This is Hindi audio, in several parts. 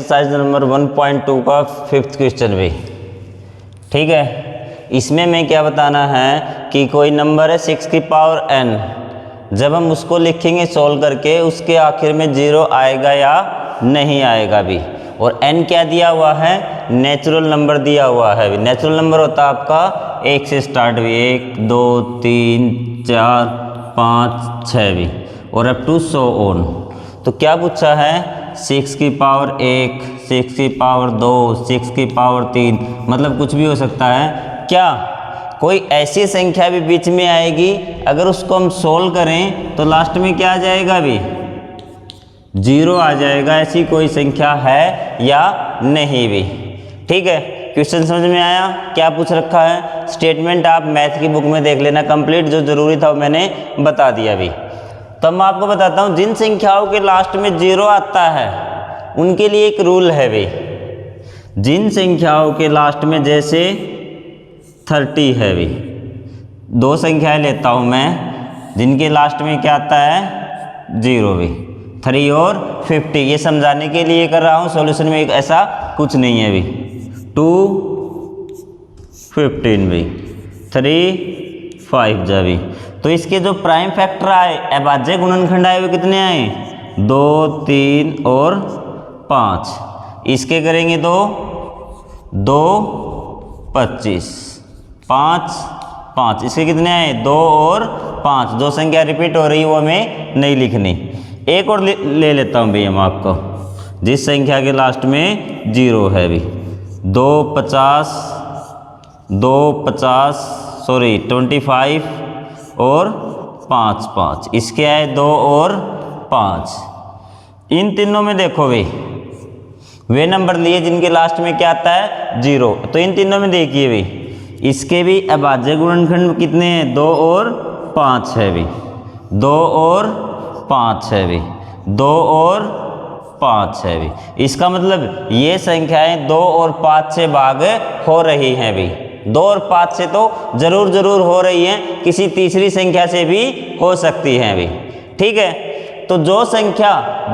एक्सरसाइज नंबर 1.2 का 5th क्वेश्चन भी। ठीक है, इसमें मैं क्या बताना है कि कोई नंबर है 6 की पावर n, जब हम उसको लिखेंगे सोल्व करके उसके आखिर में 0 आएगा या नहीं आएगा भी। और n क्या दिया हुआ है, नेचुरल नंबर दिया हुआ है। नेचुरल नंबर होता है आपका 1 से स्टार्ट भी, 1 2 3 4 5 6 भी, और अप टू सो ऑन। तो क्या पूछा है, 6 की पावर 1, 6 की पावर 2, 6 की पावर 3, मतलब कुछ भी हो सकता है। क्या कोई ऐसी संख्या भी बीच में आएगी, अगर उसको हम सोल्व करें तो लास्ट में क्या आ जाएगा भी, 0 आ जाएगा। ऐसी कोई संख्या है या नहीं भी। ठीक है, क्वेश्चन समझ में आया, क्या पूछ रखा है। स्टेटमेंट आप मैथ की बुक में देख लेना कंप्लीट, जो जरूरी था वो मैंने बता दिया भी। तो मैं आपको बताता हूँ, जिन संख्याओं के लास्ट में 0 आता है उनके लिए एक रूल है भाई। जिन संख्याओं के लास्ट में जैसे 30 है भी, 2 संख्याएं लेता हूँ मैं जिनके लास्ट में क्या आता है 0 भी, 3 और 50। ये समझाने के लिए कर रहा हूँ, सॉल्यूशन में एक ऐसा कुछ नहीं है भी। 2 15 भी, 3 5 जा भी। तो इसके जो प्राइम फैक्टर आए, अभाज्य गुणनखंड आए, वो कितने आए, 2 3 और 5। इसके करेंगे 2 2 25, 5 5। इसके कितने आए, 2 और 5। जो संख्या रिपीट हो रही है वो हमें नहीं लिखनी। एक और ले लेता हूँ भैया मैं आपको, जिस संख्या के लास्ट में 0 है भी, 2 50 2 50 सॉरी 25 और 5 5। इसके आए 2 और 5। इन तीनों में देखो भाई, वे नंबर लिए जिनके लास्ट में क्या आता है 0। तो इन तीनों में देखिए भाई, इसके भी अभाज्य गुणनखंड कितने हैं, 2 और 5 है भी, 2 और 5 है भी, 2 और 5 है भी। इसका मतलब ये संख्याएं 2 और 5 से भाग हो रही हैं भी। 2 और 5 से तो जरूर हो रही हैं, किसी तीसरी संख्या से भी हो सकती हैं भी। ठीक है, तो जो संख्या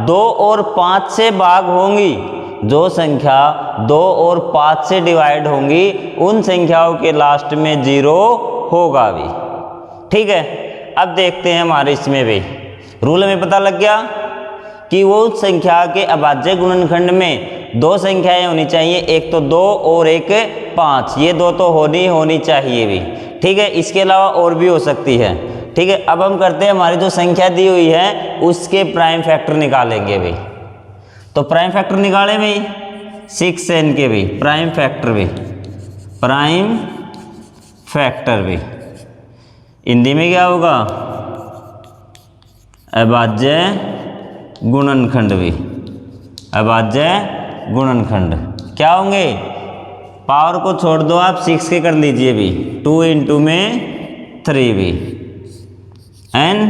2 और 5 से भाग होंगी, जो संख्या 2 और 5 से डिवाइड होंगी, उन संख्याओं के लास्ट में 0 होगा भी। ठीक है, अब देखते हैं हमारे इसमें भी रूल हमें पता लग गया कि वो संख्या के अभाज्य गुणनखंड में 2 संख्याएं होनी चाहिए, एक तो 2 और एक 5। ये 2 तो होनी चाहिए भी। ठीक है, इसके अलावा और भी हो सकती है। ठीक है, अब हम करते हैं, हमारी जो संख्या दी हुई है उसके प्राइम फैक्टर निकालेंगे भी। तो प्राइम फैक्टर निकाले भाई, 6n के भी प्राइम फैक्टर भी, प्राइम फैक्टर भी हिंदी में क्या होगा, अभाज्य गुणनखंड भी, अभाज्य गुणनखंड क्या होंगे। पावर को छोड़ दो आप, 6 के कर लीजिए भी, 2 इंटू में 3 भी n।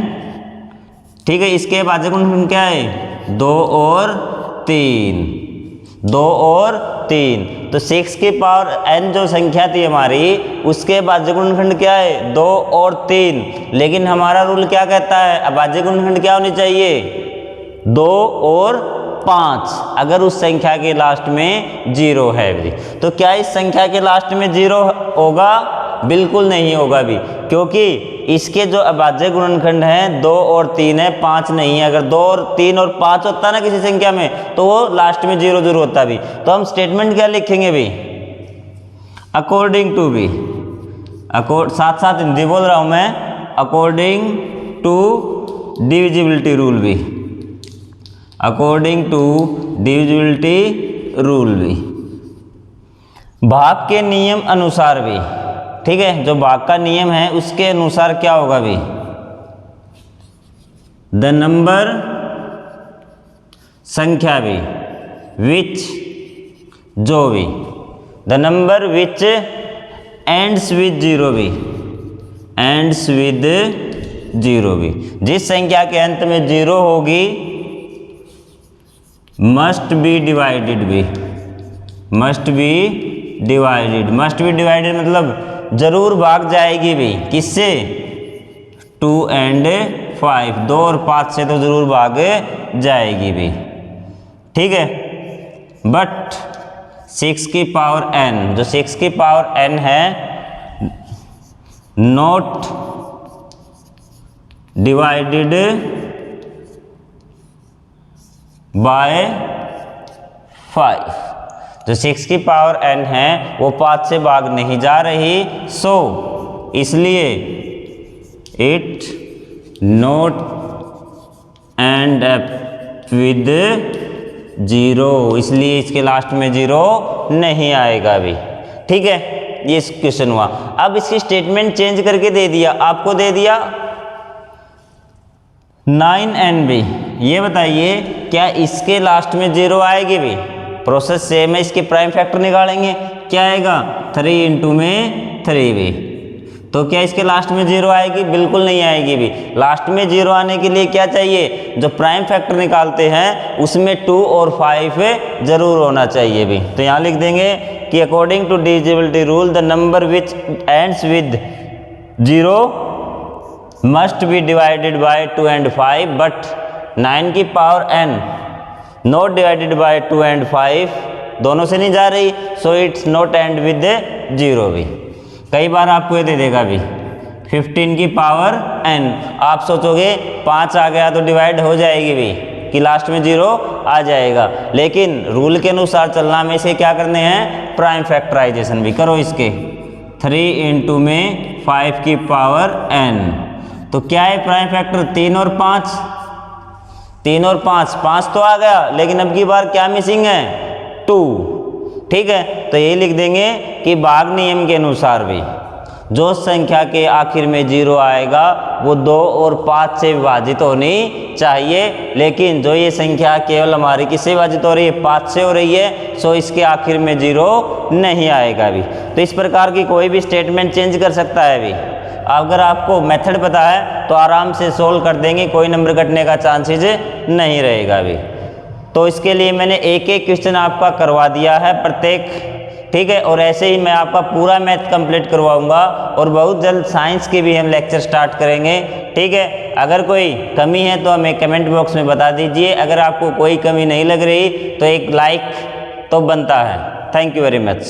ठीक है, इसके अभाज्य गुणनखंड क्या है, 2 और 3, 2 और 3। तो 6 की पावर n जो संख्या थी हमारी, उसके अभाज्य गुणनखंड क्या है, 2 और 3। लेकिन हमारा रूल क्या कहता है, अभाज्य गुणनखंड क्या होनी चाहिए, 2 और 5, अगर उस संख्या के लास्ट में 0 है भी। तो क्या इस संख्या के लास्ट में 0 होगा, बिल्कुल नहीं होगा भी, क्योंकि इसके जो अभाज्य गुणनखंड हैं 2 और 3 है, 5 नहीं है। अगर 2 और 3 और 5 होता ना किसी संख्या में, तो वो लास्ट में 0 जरूर होता भी। तो हम स्टेटमेंट क्या लिखेंगे भी, अकॉर्डिंग टू भी, साथ साथ हिंदी बोल रहा हूं मैं, अकॉर्डिंग टू डिविजिबिलिटी रूल भी, अकॉर्डिंग टू डिविजिबिलिटी रूल भी, भाग के नियम अनुसार भी। ठीक है, जो भाग का नियम है उसके अनुसार क्या होगा भी, द नंबर संख्या भी, विच जो भी, the number which ends with 0 भी, एंड्स विद 0 भी। जिस संख्या के अंत में 0 होगी मस्ट बी डिवाइडेड भी, must be divided, must be divided मतलब जरूर भाग जाएगी भी, किससे, 2 and 5, 2 और 5 से तो जरूर भाग जाएगी भी। ठीक है, बट 6 की पावर n, जो 6 की पावर n है, नॉट डिवाइडेड बाय 5। जो 6 की पावर n है वो 5 से भाग नहीं जा रही, सो इसलिए it not and up with 0, इसलिए इसके लास्ट में 0 नहीं आएगा अभी। ठीक है, ये क्वेश्चन हुआ। अब इसकी स्टेटमेंट चेंज करके दे दिया, आपको दे दिया 9nb। ये बताइए क्या इसके लास्ट में 0 आएगी भी? प्रोसेस सेम है, इसके प्राइम फैक्टर निकालेंगे, क्या आएगा 3 इंटू में 3b। तो क्या इसके लास्ट में 0 आएगी? बिल्कुल नहीं आएगी भी। लास्ट में 0 आने के लिए क्या चाहिए? जो प्राइम फैक्टर निकालते हैं उसमें 2 और 5 जरूर होना चाहिए भी। तो यहाँ लिख देंगे कि according to divisibility rule the number which ends with 0 must be divided by 2 and 5, but 9 की power n not divided by 2 and 5 दोनों से नहीं जा रही, so it's not end with 0 भी। कई बार आपको ये दे देगा भी 15 की पावर n, आप सोचोगे 5 आ गया तो डिवाइड हो जाएगी भी कि लास्ट में 0 आ जाएगा, लेकिन रूल के अनुसार चलना में इसे क्या करने हैं? प्राइम फैक्टराइजेशन भी करो इसके। 3 इंटू में 5 की पावर n, तो क्या है प्राइम फैक्टर? 3 और 5, 3 और 5, 5 तो आ गया, लेकिन अब की बार क्या मिसिंग है? 2। ठीक है, तो ये लिख देंगे कि भाग नियम के अनुसार भी जो संख्या के आखिर में 0 आएगा वो 2 और 5 से विभाजित होनी चाहिए, लेकिन जो ये संख्या केवल हमारी किससे विभाजित हो रही है? 5 से हो रही है, सो इसके आखिर में 0 नहीं आएगा अभी। तो इस प्रकार की कोई भी स्टेटमेंट चेंज कर सकता है अभी। अगर आपको मेथड पता है तो आराम से सोल्व कर देंगे, कोई नंबर कटने का चांसेज नहीं रहेगा अभी। तो इसके लिए मैंने एक एक क्वेश्चन आपका करवा दिया है प्रत्येक, ठीक है, और ऐसे ही मैं आपका पूरा मैथ कंप्लीट करवाऊंगा और बहुत जल्द साइंस के भी हम लेक्चर स्टार्ट करेंगे। ठीक है, अगर कोई कमी है तो हमें कमेंट बॉक्स में बता दीजिए। अगर आपको कोई कमी नहीं लग रही तो एक लाइक तो बनता है। Thank you very much.